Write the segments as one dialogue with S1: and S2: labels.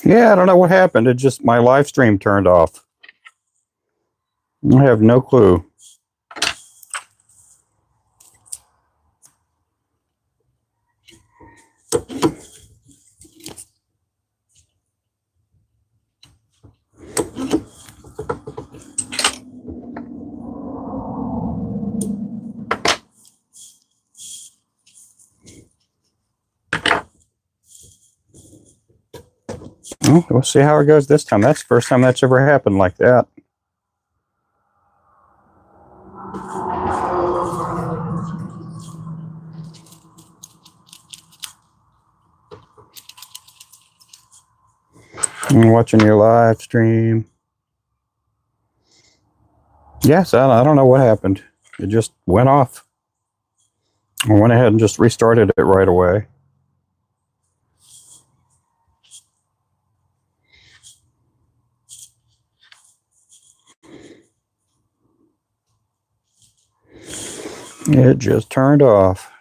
S1: Yeah, I don't know what happened. It just, my live stream turned off. I have no clue. Well, we'll see how it goes this time. That's the first time that's ever happened like that. I'm watching your live stream. Yes, I don't know what happened. It just went off. I went ahead and just restarted it right away. It just turned off.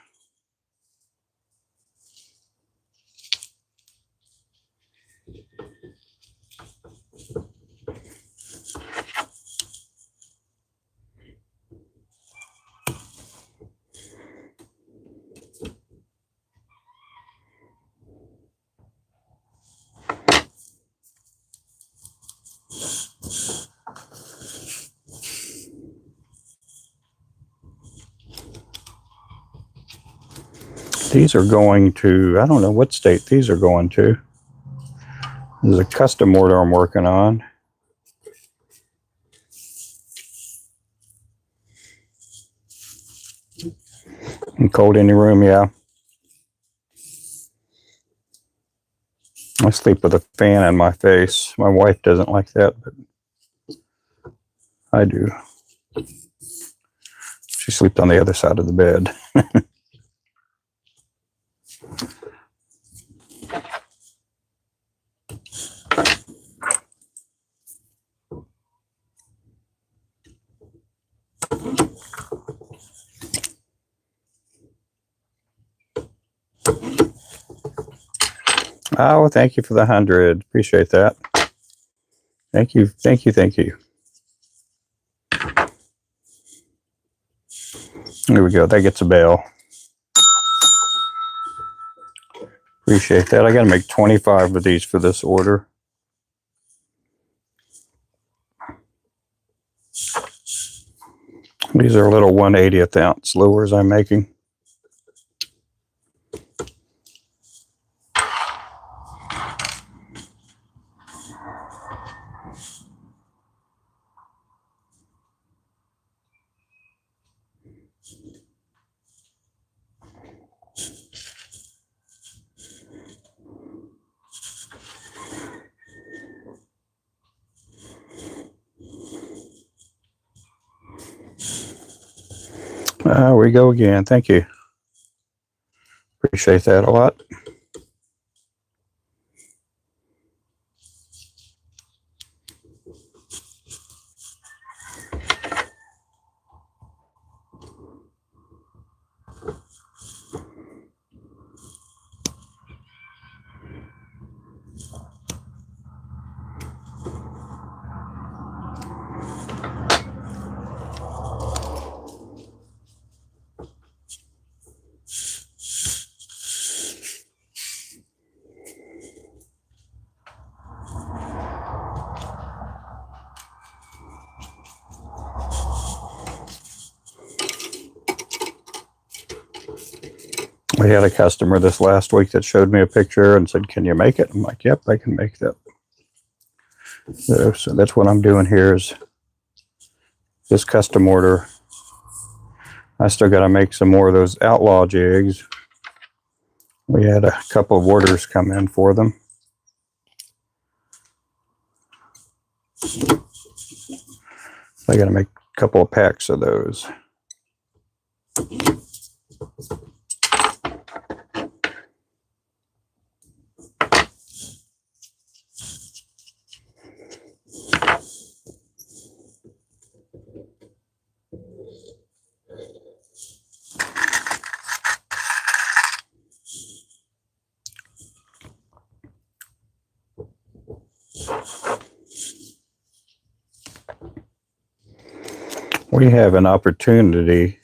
S1: These are going to, I don't know what state these are going to. There's a custom order I'm working on. In cold any room, yeah. I sleep with a fan in my face. My wife doesn't like that, but I do. She sleeps on the other side of the bed. Oh, thank you for the 100. Appreciate that. Thank you, thank you, thank you. There we go. That gets a bell. Appreciate that. I got to make 25 of these for this order. These are little 1/80th ounce lures I'm making. We go again. Thank you. Appreciate that a lot. We had a customer this last week that showed me a picture and said, "Can you make it?" I'm like, "Yep, I can make that." So that's what I'm doing here is this custom order. I still got to make some more of those outlaw jigs. We had a couple of orders come in for them. I got to make a couple of packs of those. We have an opportunity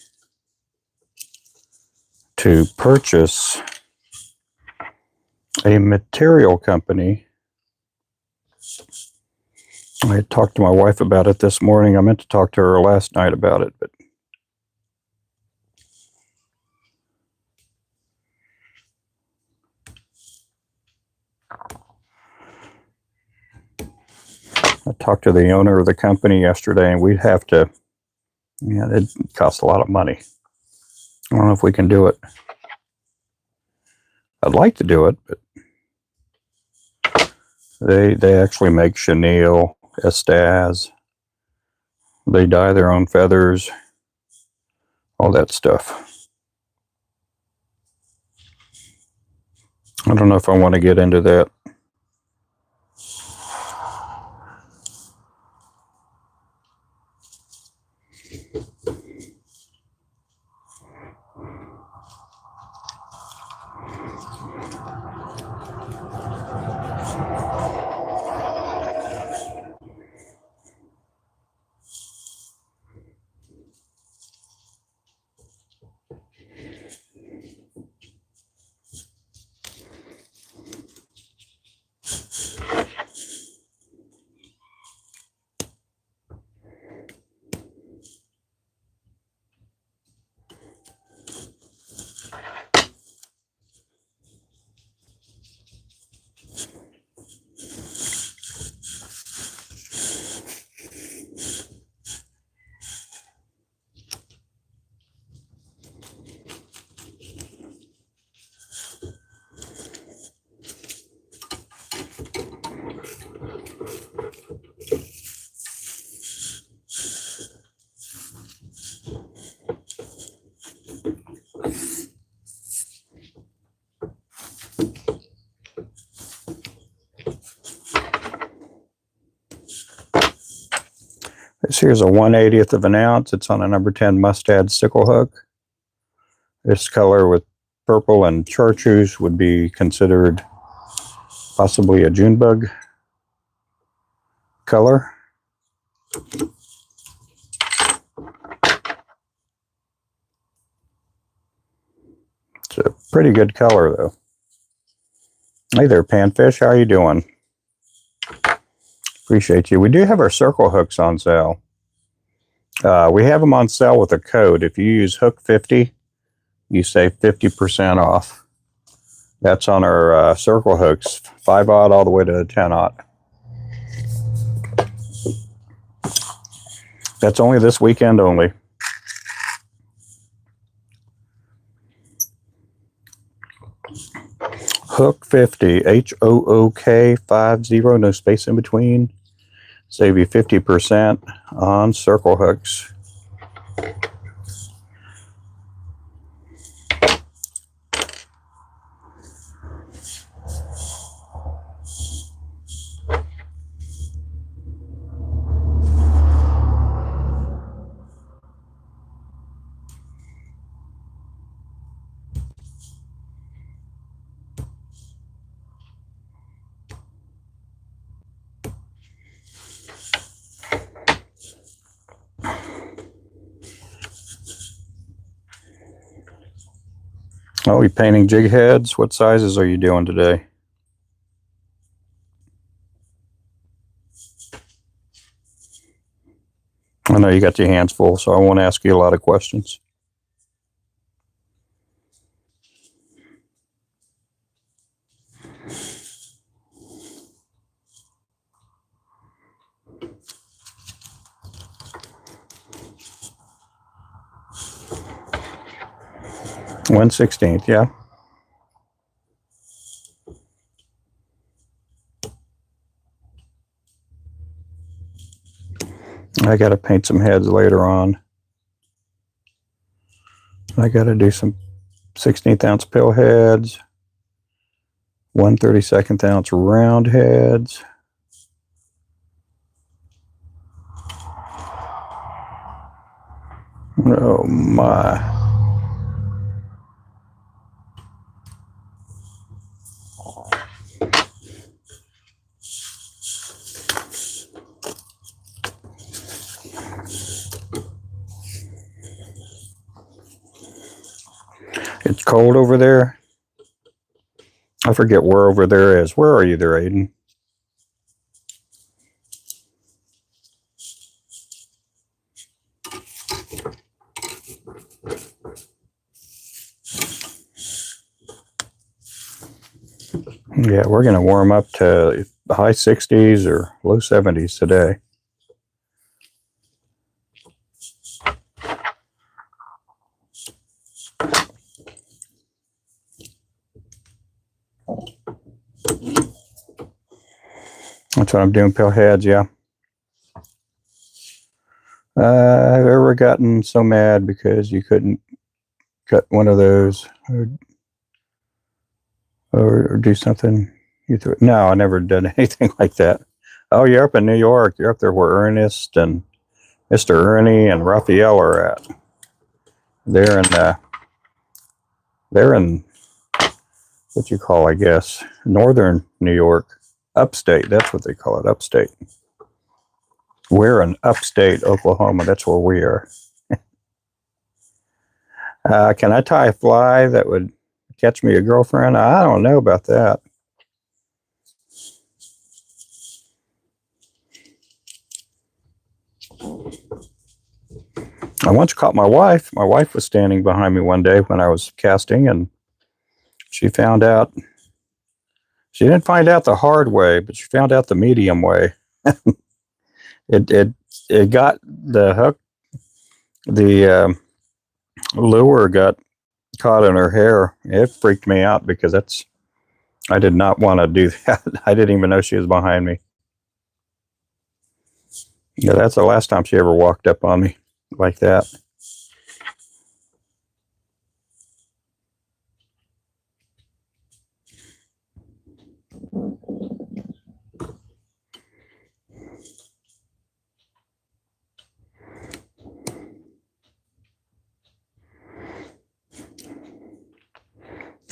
S1: to purchase a material company. I talked to my wife about it this morning. I meant to talk to her last night about it, but I talked to the owner of the company yesterday, and we'd have to, yeah, it costs a lot of money. I don't know if we can do it. I'd like to do it, but they actually make chenille, estaz. They dye their own feathers, all that stuff. I don't know if I want to get into that. This here's a 1/80th of an ounce. It's on a number 10 mustad sickle hook. This color with purple and chartreuse would be considered possibly a June bug color. It's a pretty good color, though. Hey there, Panfish. How are you doing? Appreciate you. We do have our circle hooks on sale. We have them on sale with a code. If you use Hook 50, you save 50% off. That's on our circle hooks, 5/0 all the way to 10/0. That's only this weekend only. Hook 50, HOOK 50, no space in between. Save you 50% on circle hooks. Oh, you painting jig heads? What sizes are you doing today? I know you got your hands full, so I won't ask you a lot of questions. One 1/16, yeah. I got to paint some heads later on. I got to do some 16th ounce pill heads, 1/32 ounce round heads. Oh my. It's cold over there. I forget where over there is. Where are you there, Aiden? Yeah, we're going to warm up to the high 60s or low 70s today. That's what I'm doing, Pillheads, yeah. I've ever gotten so mad because you couldn't cut one of those or do something. No, I never done anything like that. Oh, you're up in New York. You're up there where Ernest and Mr. Ernie and Raphael are at. They're in what you call, I guess, northern New York. Upstate, that's what they call it, upstate. We're in upstate Oklahoma. That's where we are. Can I tie a fly that would catch me a girlfriend? I don't know about that. I once caught my wife. My wife was standing behind me one day when I was casting, and she found out. She didn't find out the hard way, but she found out the medium way. It got the hook. The lure got caught in her hair. It freaked me out because I did not want to do that. I didn't even know she was behind me. Yeah, that's the last time she ever walked up on me like that.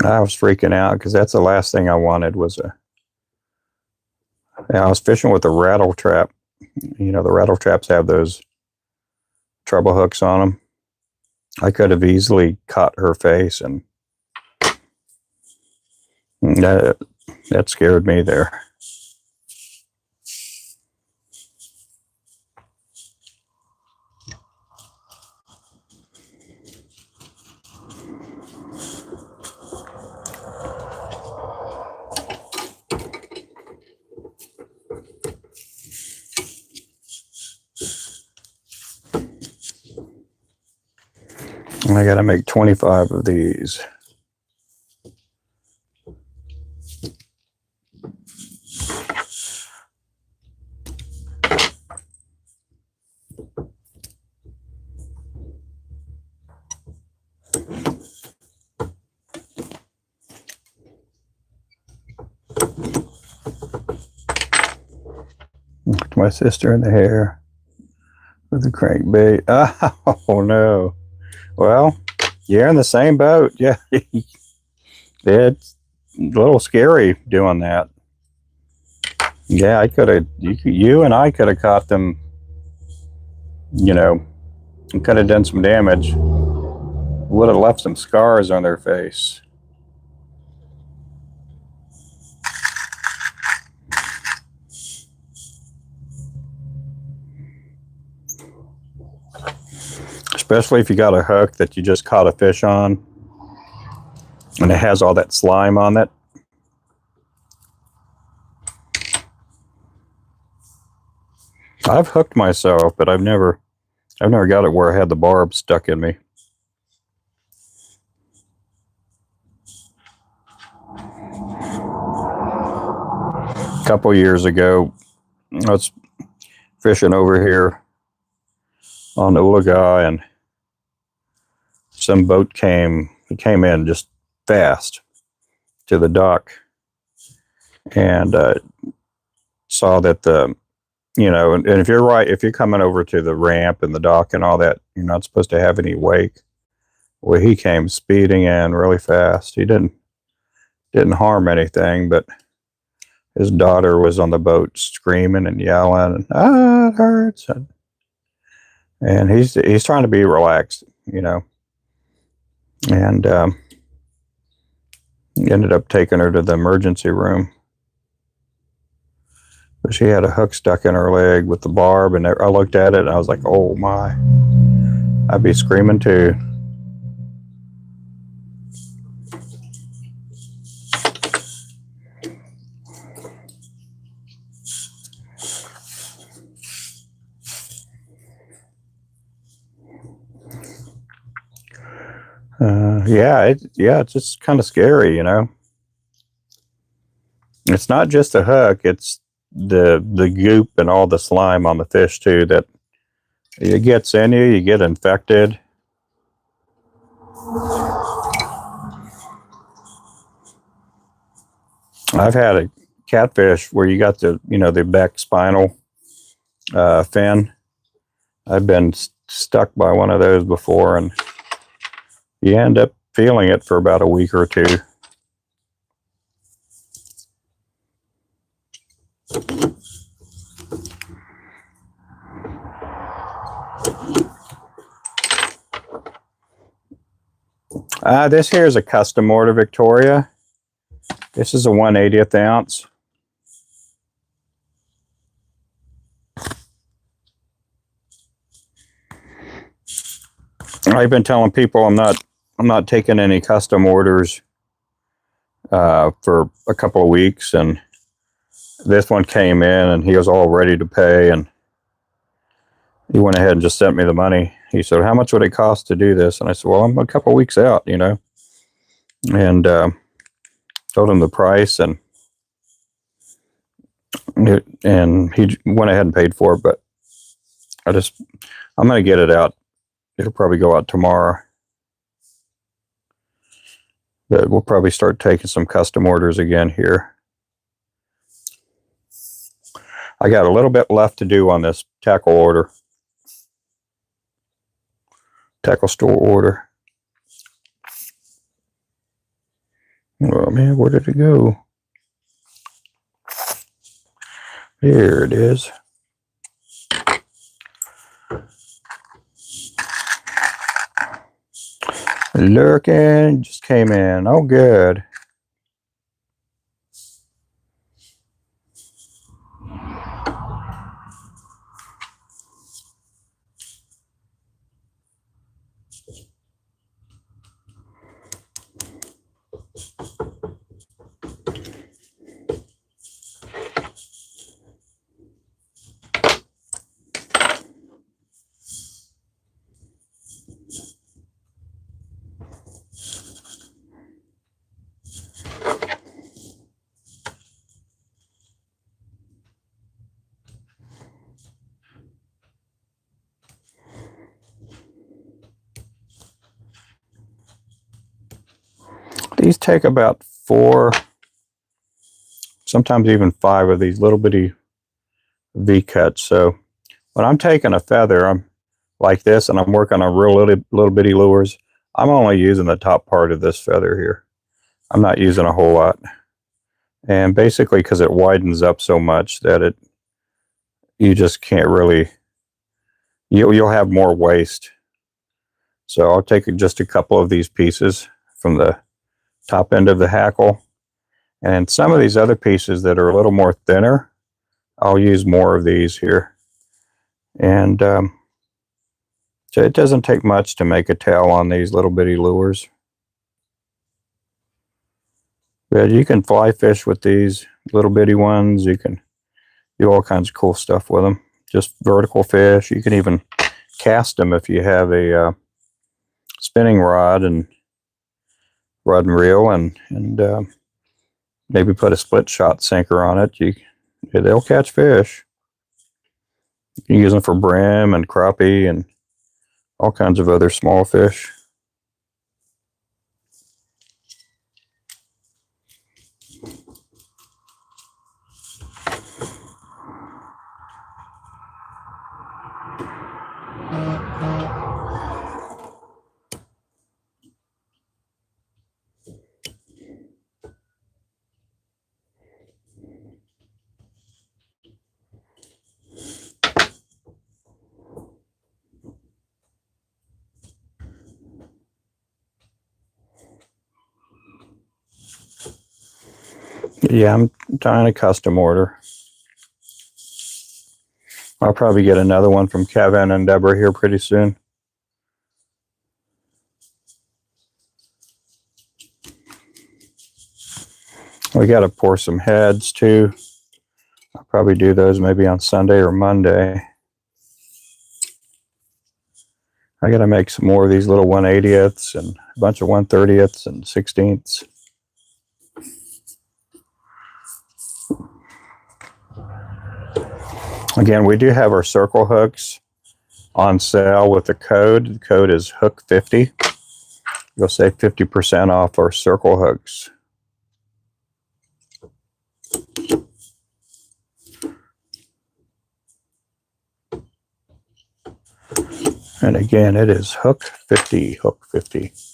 S1: I was freaking out because that's the last thing I wanted was I was fishing with a rattle trap. You know, the rattle traps have those treble hooks on them. I could have easily caught her face, and that scared me there. I got to make 25 of these. My sister in the hair with the crankbait. Oh no. Well, you're in the same boat. Yeah. It's a little scary doing that. Yeah, I could have, you and I could have caught them, you know, and could have done some damage. Would have left some scars on their face. Especially if you got a hook that you just caught a fish on and it has all that slime on it. I've hooked myself, but I've never got it where I had the barb stuck in me. A couple years ago, I was fishing over here on Oologah, and some boat came in just fast to the dock, and saw that and if you're coming over to the ramp and the dock and all that, you're not supposed to have any wake. Well, he came speeding in really fast. He didn't harm anything, but his daughter was on the boat screaming and yelling, and it hurts. And he's trying to be relaxed, you know. And Ended up taking her to the emergency room. But she had a hook stuck in her leg with the barb, and I looked at it and I was like, oh my, I'd be screaming too. It's just kind of scary, you know. It's not just a hook; it's the goop and all the slime on the fish too that it gets in you. You get infected. I've had a catfish where you got the back spinal fin. I've been stuck by one of those before, and you end up feeling it for about a week or two. This here is a custom order Victoria. This is a 1/80th ounce. I've been telling people I'm not taking any custom orders for a couple of weeks, and this one came in and he was all ready to pay, and he went ahead and just sent me the money. He said, how much would it cost to do this? And I said, well, I'm a couple of weeks out, you know, and told him the price, and he went ahead and paid for it. But I'm going to get it out. It'll probably go out tomorrow. But we'll probably start taking some custom orders again here. I got a little bit left to do on this tackle store order. Oh man, where did it go? Here it is. Lurking, just came in. Oh, good. These take about 4, sometimes even 5 of these little bitty V-cuts. So when I'm taking a feather, I'm like this, and I'm working on real little bitty lures, I'm only using the top part of this feather here. I'm not using a whole lot. And basically because it widens up so much that you just can't really, you'll have more waste. So I'll take just a couple of these pieces from the top end of the hackle, and some of these other pieces that are a little more thinner, I'll use more of these here. And so it doesn't take much to make a tail on these little bitty lures. But you can fly fish with these little bitty ones. You can do all kinds of cool stuff with them. Just vertical fish. You can even cast them if you have a spinning rod and reel, and maybe put a split shot sinker on it. They'll catch fish. You can use them for brim and crappie and all kinds of other small fish. Yeah, I'm tying a custom order. I'll probably get another one from Kevin and Deborah here pretty soon. We got to pour some heads too. I'll probably do those maybe on Sunday or Monday. I got to make some more of these little 1/80ths and a bunch of 1/30ths and 16ths. Again, we do have our circle hooks on sale with the code. The code is hook50. You'll save 50% off our circle hooks. And again, it is hook50, hook50.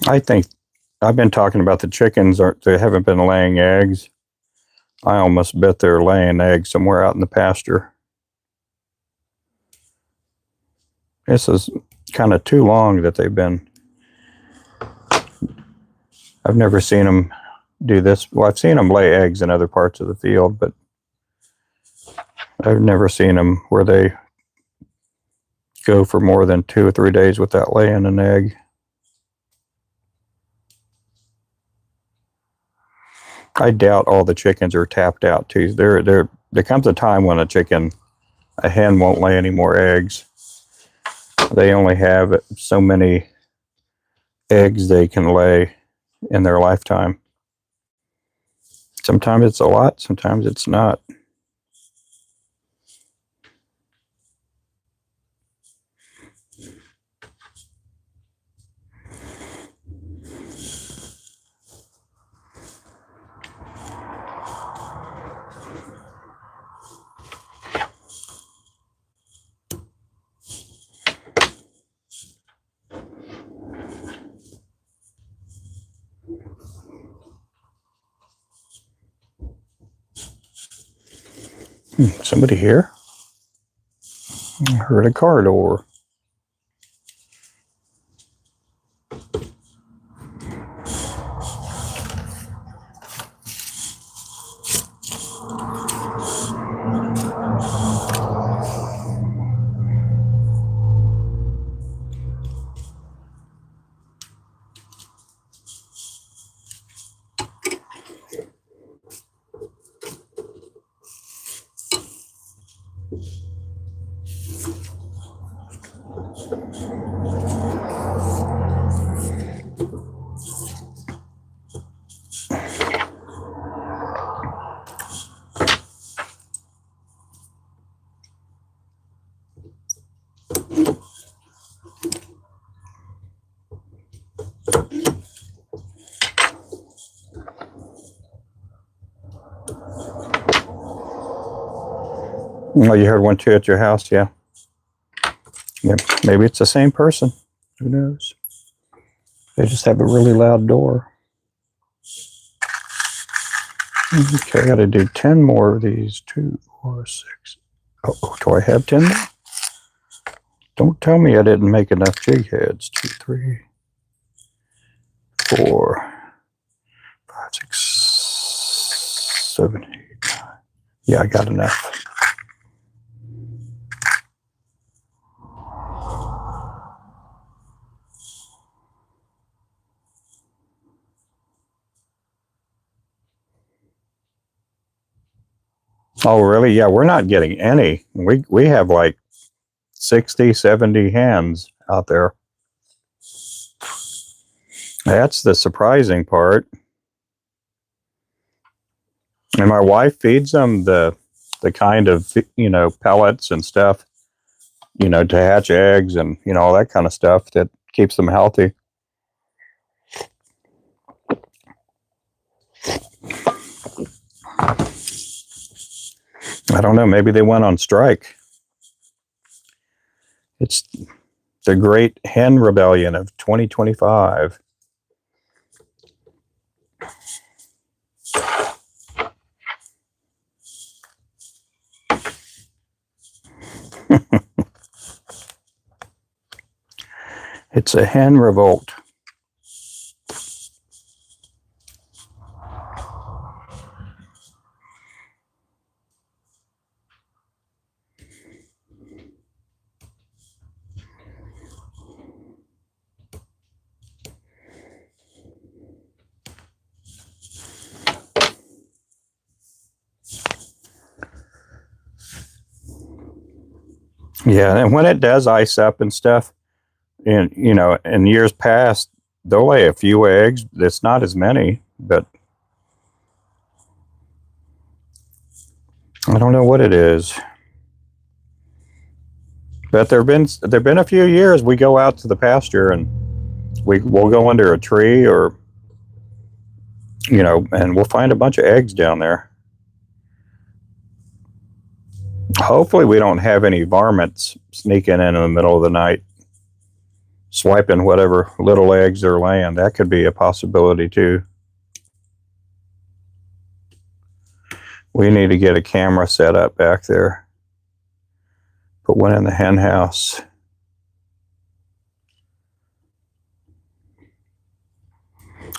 S1: I think I've been talking about the chickens. They haven't been laying eggs. I almost bet they're laying eggs somewhere out in the pasture. This is kind of too long that they've been. I've never seen them do this. Well, I've seen them lay eggs in other parts of the field, but I've never seen them where they go for more than 2 or 3 days without laying an egg. I doubt all the chickens are tapped out too. There comes a time when a hen won't lay any more eggs. They only have so many eggs they can lay in their lifetime. Sometimes it's a lot, sometimes it's not. Somebody here? I heard a car door. Oh, you heard one too at your house, yeah. Yeah, maybe it's the same person. Who knows? They just have a really loud door. Okay, I got to do 10 more of these. 2, 4, 6. Oh, do I have 10 more? Don't tell me I didn't make enough jig heads. 2, 3, 4, 5, 6, 7, 8, 9. Yeah, I got enough. Oh, really? Yeah, we're not getting any. We have like 60, 70 hens out there. That's the surprising part. And my wife feeds them the kind of, pellets and stuff, to hatch eggs and, all that kind of stuff that keeps them healthy. I don't know, maybe they went on strike. It's the Great Hen Rebellion of 2025. It's a hen revolt. Yeah, and when it does ice up and stuff, and you know, in years past, they'll lay a few eggs. It's not as many, but I don't know what it is. But there've been a few years we go out to the pasture and we'll go under a tree, or you know, and we'll find a bunch of eggs down there. Hopefully we don't have any varmints sneaking in the middle of the night, swiping whatever little eggs they're laying. That could be a possibility too. We need to get a camera set up back there. Put one in the hen house.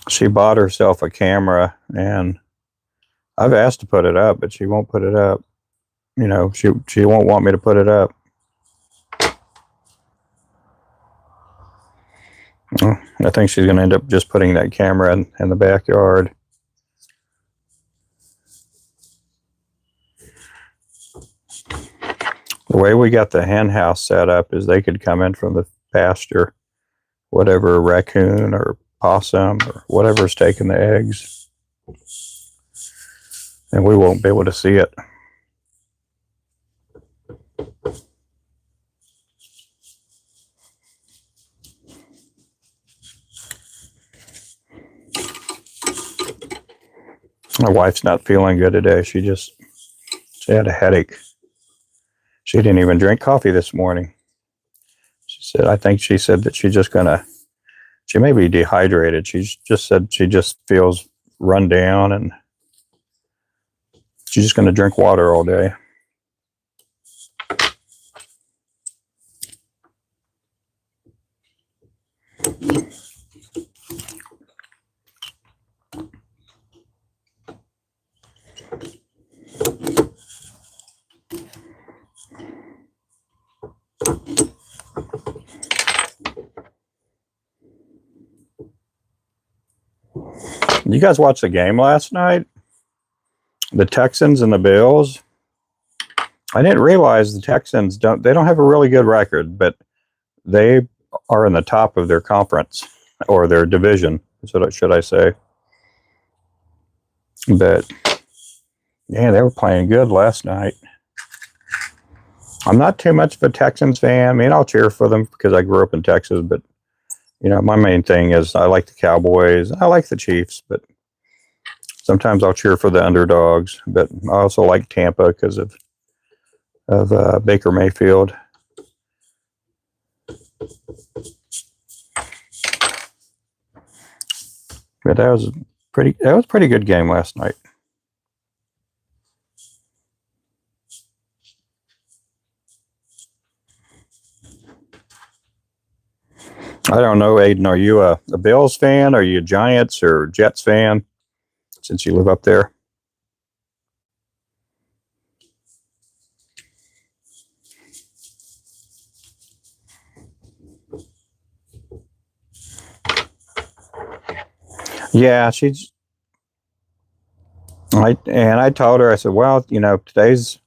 S1: She bought herself a camera, and I've asked to put it up, but she won't put it up. You know, she won't want me to put it up. I think she's going to end up just putting that camera in the backyard. The way we got the hen house set up is they could come in from the pasture, whatever raccoon or possum or whatever's taking the eggs, and we won't be able to see it. My wife's not feeling good today. She had a headache. She didn't even drink coffee this morning. I think she said that she may be dehydrated. She just said she just feels run down, and she's just going to drink water all day. You guys watched the game last night? The Texans and the Bills? I didn't realize the Texans don't have a really good record, but they are in the top of their conference, or their division, should I say. But yeah, they were playing good last night. I'm not too much of a Texans fan. I mean, I'll cheer for them because I grew up in Texas, but you know, my main thing is I like the Cowboys. I like the Chiefs, but sometimes I'll cheer for the underdogs. But I also like Tampa because of Baker Mayfield. But that was a pretty good game last night. I don't know, Aiden, are you a Bills fan? Are you a Giants or Jets fan, since you live up there? Yeah, I told her, I said, well, you know, today's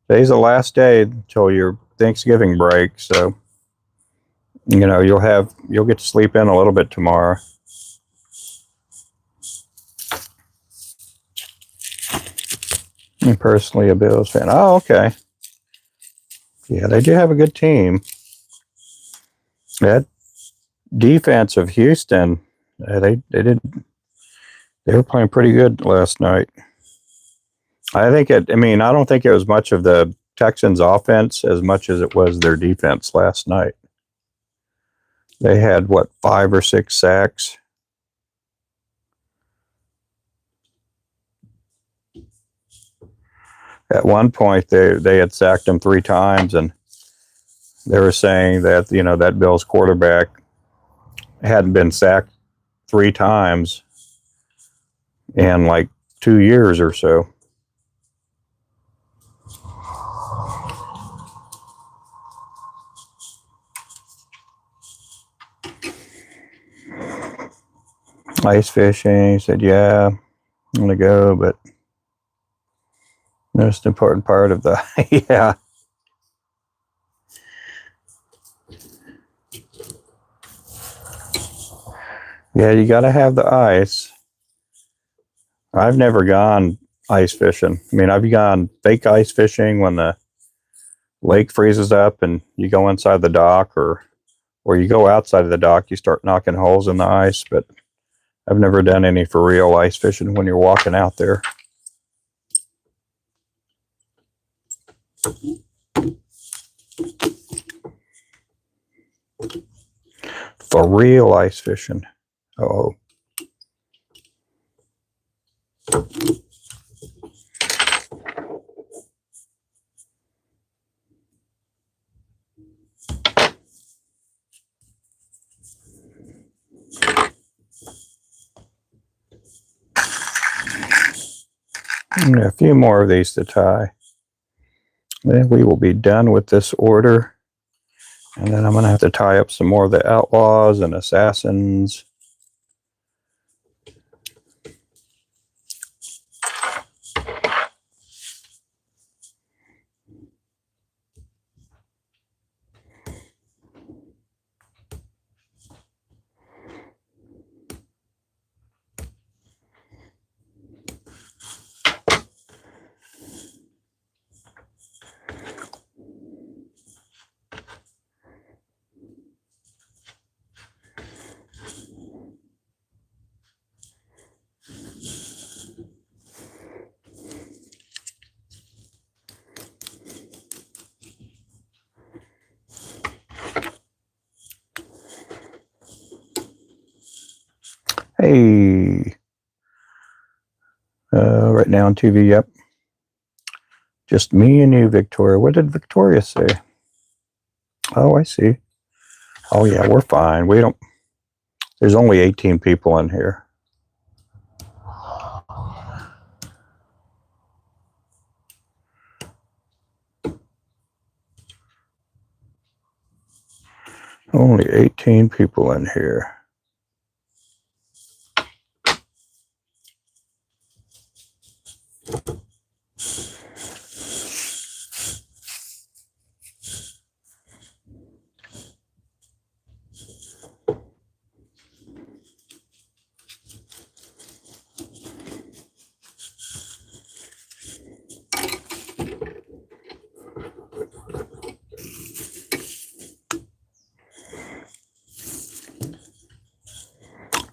S1: the last day until your Thanksgiving break, so you know, you'll get to sleep in a little bit tomorrow. I'm personally a Bills fan. Oh, okay. Yeah, they do have a good team. defense of Houston, they were playing pretty good last night. I don't think it was much of the Texans offense as much as it was their defense last night. They had, what, 5 or 6 sacks? At one point, they had sacked him 3 times, and they were saying that, that Bills quarterback hadn't been sacked 3 times in like 2 years or so. Ice fishing. He said, yeah, I'm going to go, but most important part of the, yeah. Yeah, you got to have the ice. I've never gone ice fishing. I've gone fake ice fishing when the lake freezes up and you go inside the dock, or you go outside of the dock, you start knocking holes in the ice, but I've never done any for real ice fishing when you're walking out there. For real ice fishing. Oh. A few more of these to tie. Then we will be done with this order. And then I'm going to have to tie up some more of the outlaws and assassins. Hey, right now on TV, yep. Just me and you, Victoria. What did Victoria say? Oh, I see. Oh, yeah, we're fine. There's only 18 people in here. Only 18 people in here.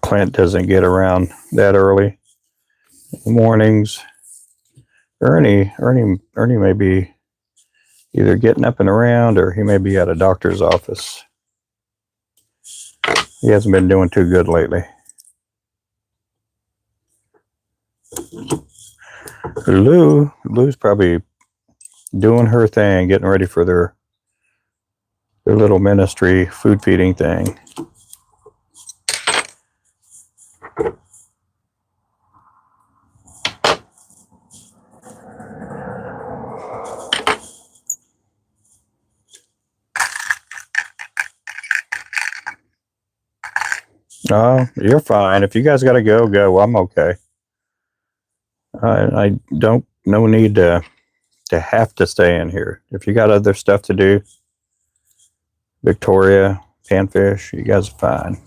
S1: Clint doesn't get around that early. Mornings. Ernie may be either getting up and around, or he may be at a doctor's office. He hasn't been doing too good lately. Lou's probably doing her thing, getting ready for their little ministry food feeding thing. Oh, you're fine. If you guys got to go. I'm okay. I don't, no need to have to stay in here. If you got other stuff to do, Victoria, Panfish, you guys are fine.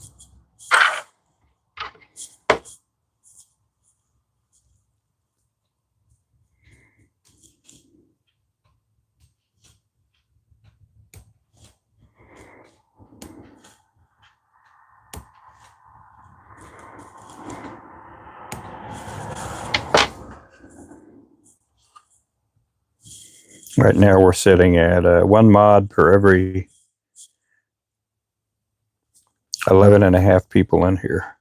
S1: Right now we're sitting at 1 mod per every 11.5 people in here.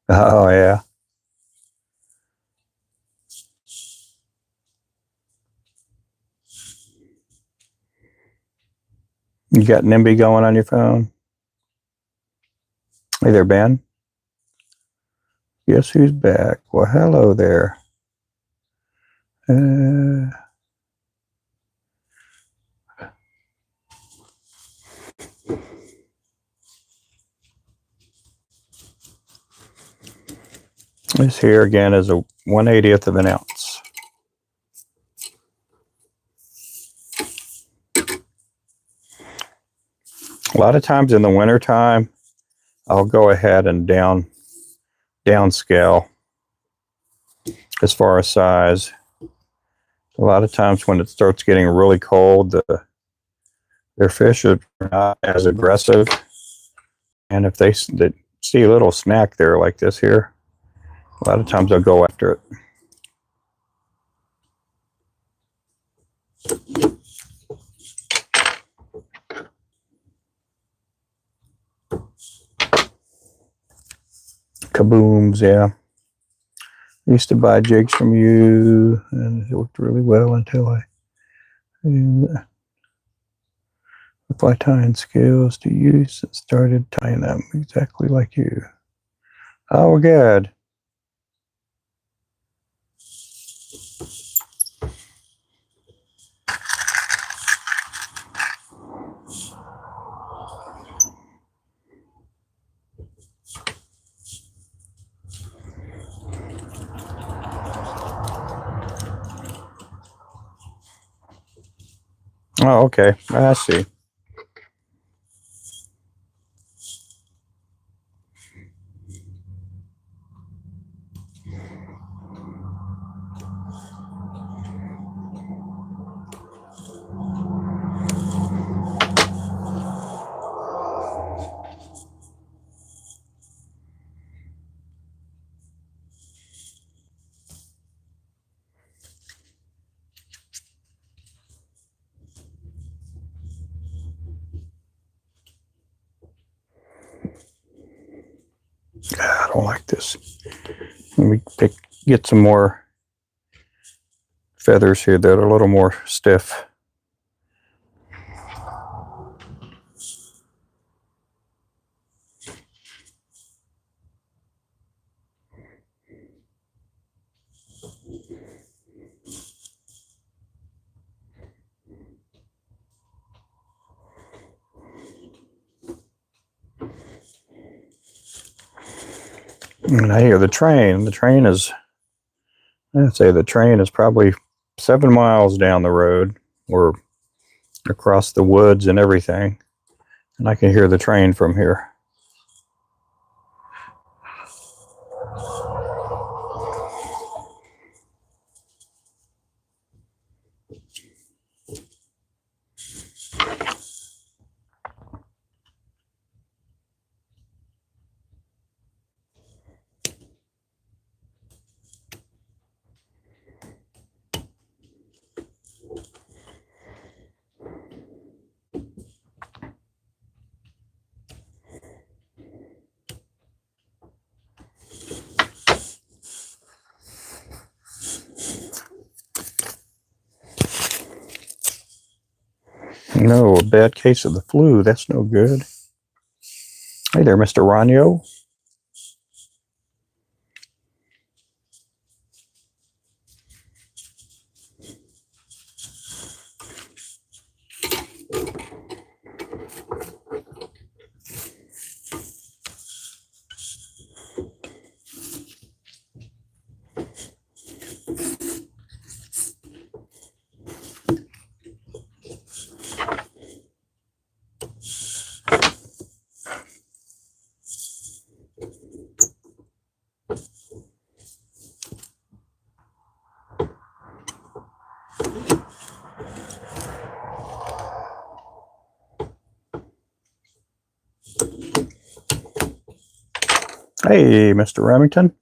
S1: Oh yeah. You got NIMBY going on your phone? Hey there, Ben. Guess who's back? Well, hello there. This here again is a 1/80th of an ounce. A lot of times in the winter time, I'll go ahead and downscale as far as size. A lot of times when it starts getting really cold, their fish are not as aggressive. And if they see a little snack there like this here, a lot of times they'll go after it. Kabooms, yeah. I used to buy jigs from you, and it worked really well until I apply tying skills to use and started tying them exactly like you. Oh, we're good. Oh, okay. I see. I don't like this. Let me get some more feathers here that are a little more stiff. And I hear the train. The train is, I'd say the train is probably 7 miles down the road or across the woods and everything. And I can hear the train from here. No, a bad case of the flu. That's no good. Hey there, Mr. Ranyo. Hey, Mr. Remington.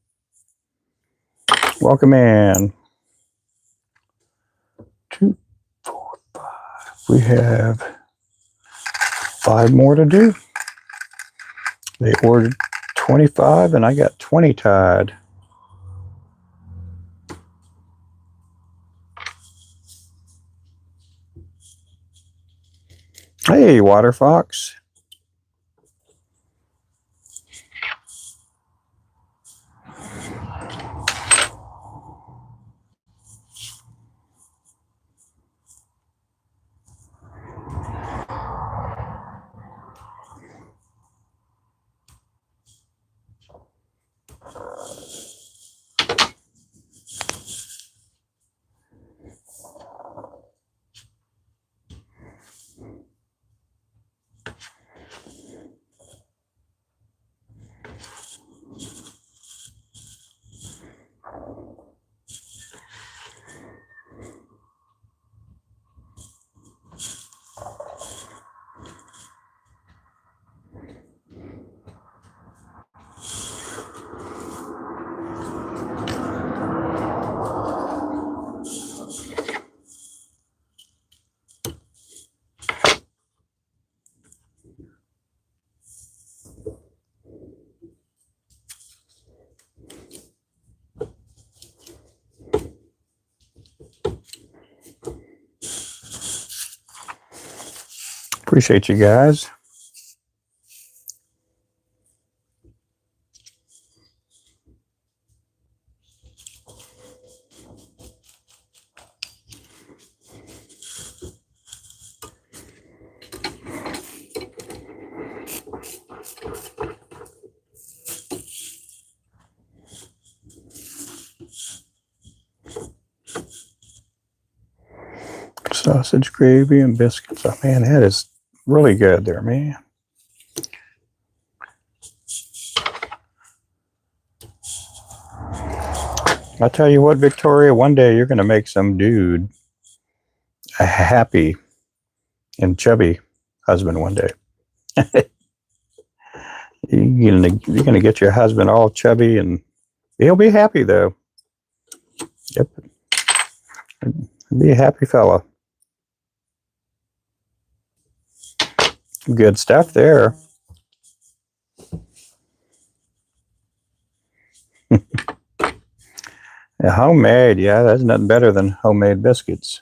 S1: Welcome in. 2, 4, 5. We have 5 more to do. They ordered 25 and I got 20 tied. Hey, Water Fox. Appreciate you guys. Sausage gravy and biscuits. Oh man, that is really good there, man. I'll tell you what, Victoria, one day you're going to make some dude a happy and chubby husband one day. You're gonna get your husband all chubby and he'll be happy though. Yep. Be a happy fella. Good stuff there. Homemade, yeah, there's nothing better than homemade biscuits.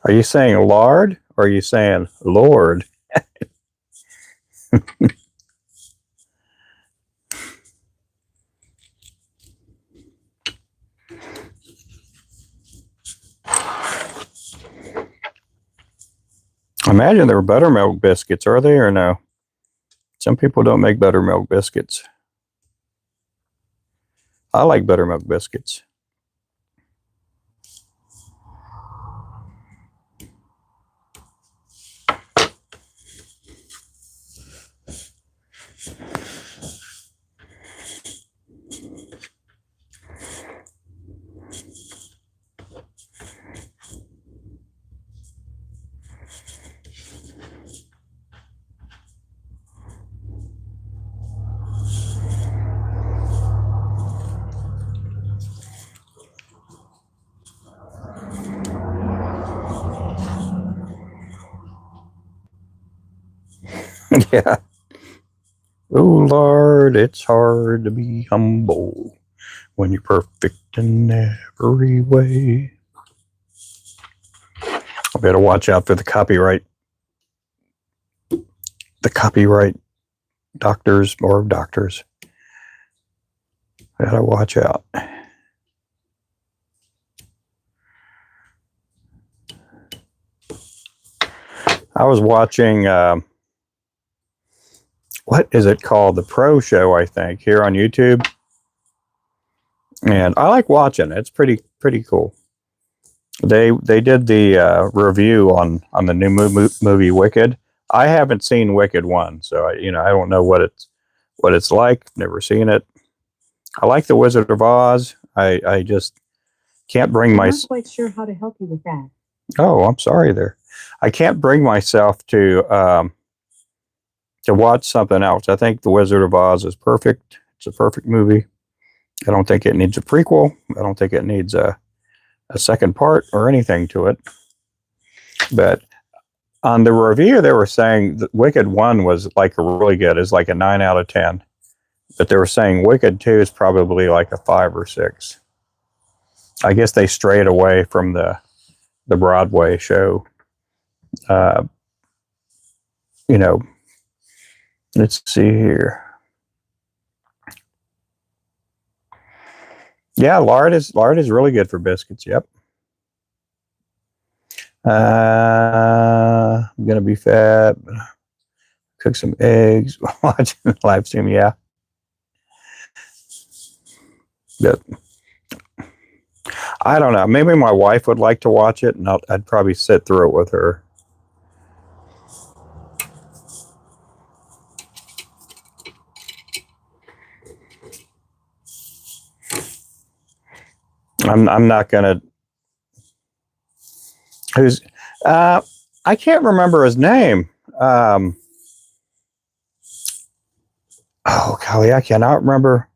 S1: Are you saying lard or are you saying Lord? I imagine they're buttermilk biscuits, are they or no? Some people don't make buttermilk biscuits. I like buttermilk biscuits. Yeah. Oh, Lord, it's hard to be humble when you're perfect in every way. I better watch out for the copyright. The copyright doctors. Gotta watch out. I was watching, what is it called? The Pro Show, I think, here on YouTube. And I like watching it. It's pretty cool. They did the review on the new movie Wicked. I haven't seen Wicked 1, so I don't know what it's like. Never seen it. I like The Wizard of Oz. I just can't bring
S2: I'm
S1: my...
S2: not quite sure how to help you with that.
S1: Oh, I'm sorry there. I can't bring myself to watch something else. I think The Wizard of Oz is perfect. It's a perfect movie. I don't think it needs a prequel. I don't think it needs a second part or anything to it. But on the review, they were saying that Wicked 1 was like really good. It's like a 9 out of 10. But they were saying Wicked 2 is probably like a 5 or 6. I guess they strayed away from the Broadway show. You know, let's see here. Yeah, lard is really good for biscuits. Yep. I'm gonna be fat. Cook some eggs. Watching the live stream. Yeah. But I don't know. Maybe my wife would like to watch it, and I'd probably sit through it with her. I'm not gonna. Who's? I can't remember his name. Oh golly, I cannot remember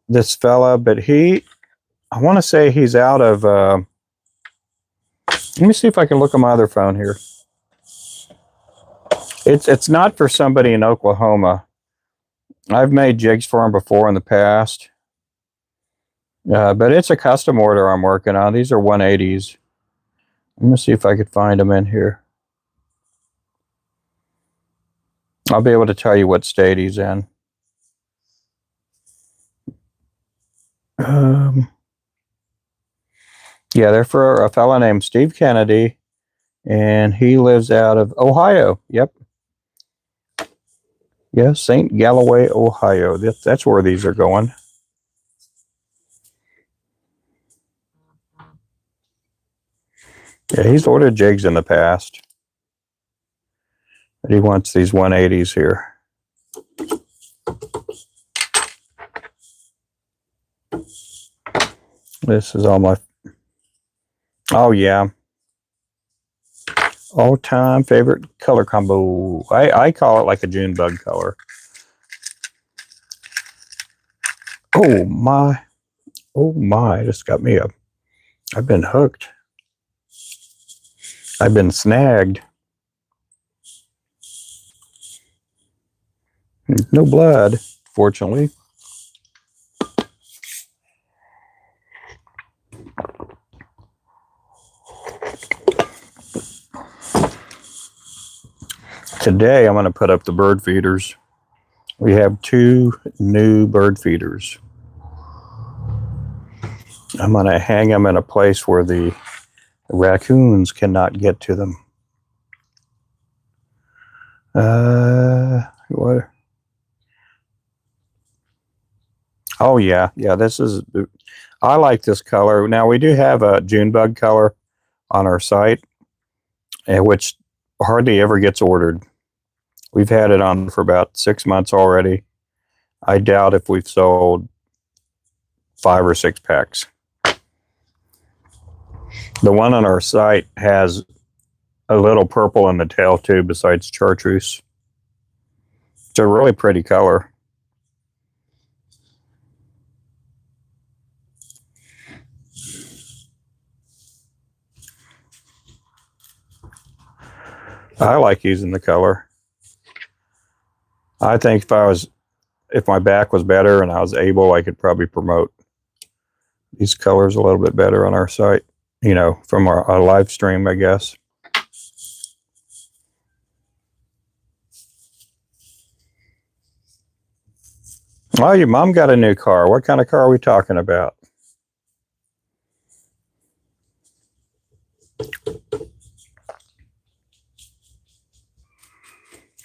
S1: this fella, but I want to say he's out of. Let me see if I can look on my other phone here. It's not for somebody in Oklahoma. I've made jigs for him before in the past. But it's a custom order I'm working on. These are 180s. Let me see if I could find them in here. I'll be able to tell you what state he's in. Yeah, they're for a fella named Steve Kennedy, and he lives out of Ohio. Yep. Yeah, St. Galloway, Ohio. That's where these are going. Yeah, he's ordered jigs in the past. But he wants these 180s here. This is all my... Oh, yeah. All-time favorite color combo. I call it like a June bug color. Oh, my. Oh, my. This got me up. I've been hooked. I've been snagged. No blood, fortunately. Today, I'm going to put up the bird feeders. We have 2 new bird feeders. I'm going to hang them in a place where the raccoons cannot get to them. What? Oh, yeah. Yeah, this is... I like this color. Now, we do have a June bug color on our site, which hardly ever gets ordered. We've had it on for about 6 months already. I doubt if we've sold 5 or 6 packs. The one on our site has a little purple in the tail too, besides chartreuse. It's a really pretty color. I like using the color. I think if my back was better and I was able, I could probably promote these colors a little bit better on our site, you know, from our live stream, I guess. Oh, your mom got a new car. What kind of car are we talking about?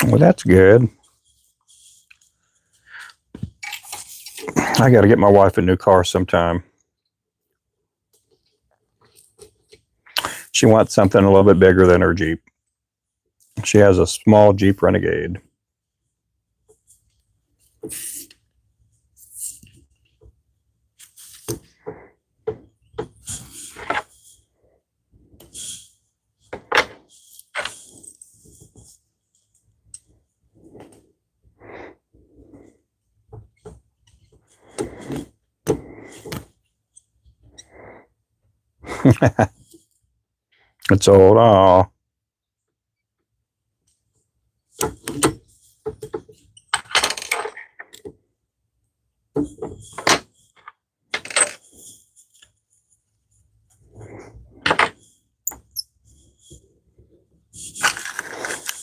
S1: Well, that's good. I got to get my wife a new car sometime. She wants something a little bit bigger than her Jeep. She has a small Jeep Renegade. It's old. Oh.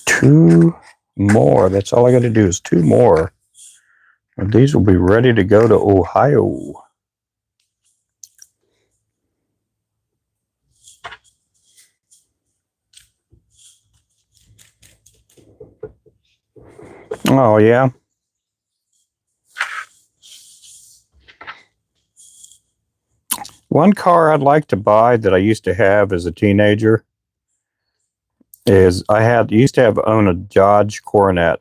S1: Two more. That's all I got to do is two more. And these will be ready to go to Ohio. Oh, yeah. One car I'd like to buy that I used to have as a teenager is used to have own a Dodge Coronet.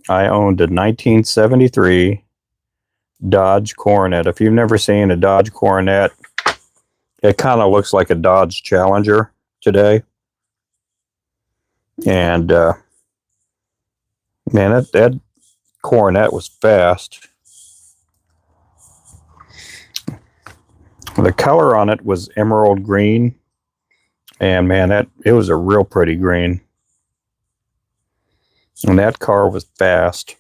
S1: I owned a 1973 Dodge Coronet. If you've never seen a Dodge Coronet, it kind of looks like a Dodge Challenger today. And man, that Coronet was fast. The color on it was emerald green, and man, it was a real pretty green. And that car was fast.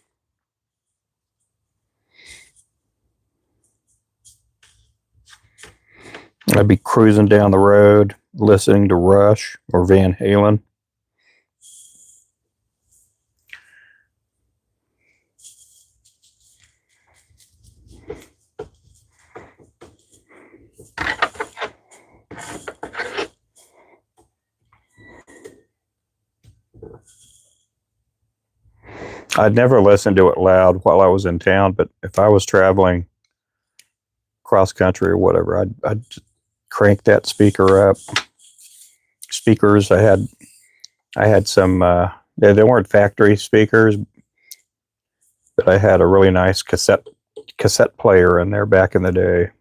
S1: I'd be cruising down the road, listening to Rush or Van Halen. I'd never listened to it loud while I was in town, but if I was traveling cross country or whatever, I'd crank that speaker up. Speakers, I had some. They weren't factory speakers, but I had a really nice cassette player in there back in the day.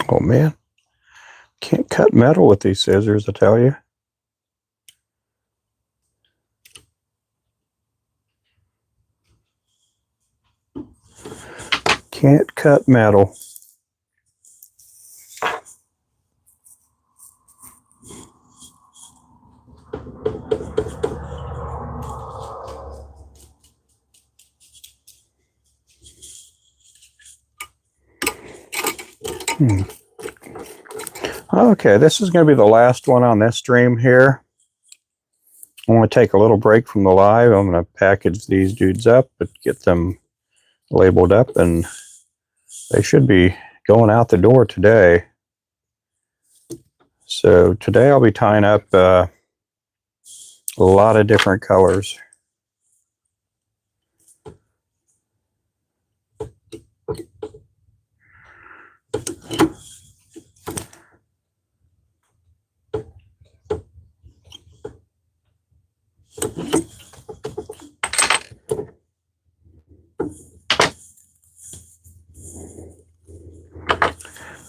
S1: Oh man, can't cut metal with these scissors, I tell you. Can't cut metal. Okay, this is going to be the last one on this stream here. I want to take a little break from the live. I'm going to package these dudes up, but get them labeled up, and they should be going out the door today. So today I'll be tying up a lot of different colors.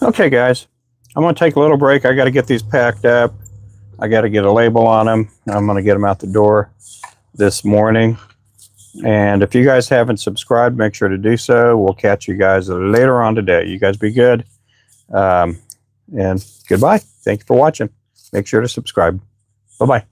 S1: Okay, guys, I'm going to take a little break. I got to get these packed up. I got to get a label on them. I'm going to get them out the door this morning. And if you guys haven't subscribed, make sure to do so. We'll catch you guys later on today. You guys be good. And goodbye. Thank you for watching. Make sure to subscribe. Bye-bye.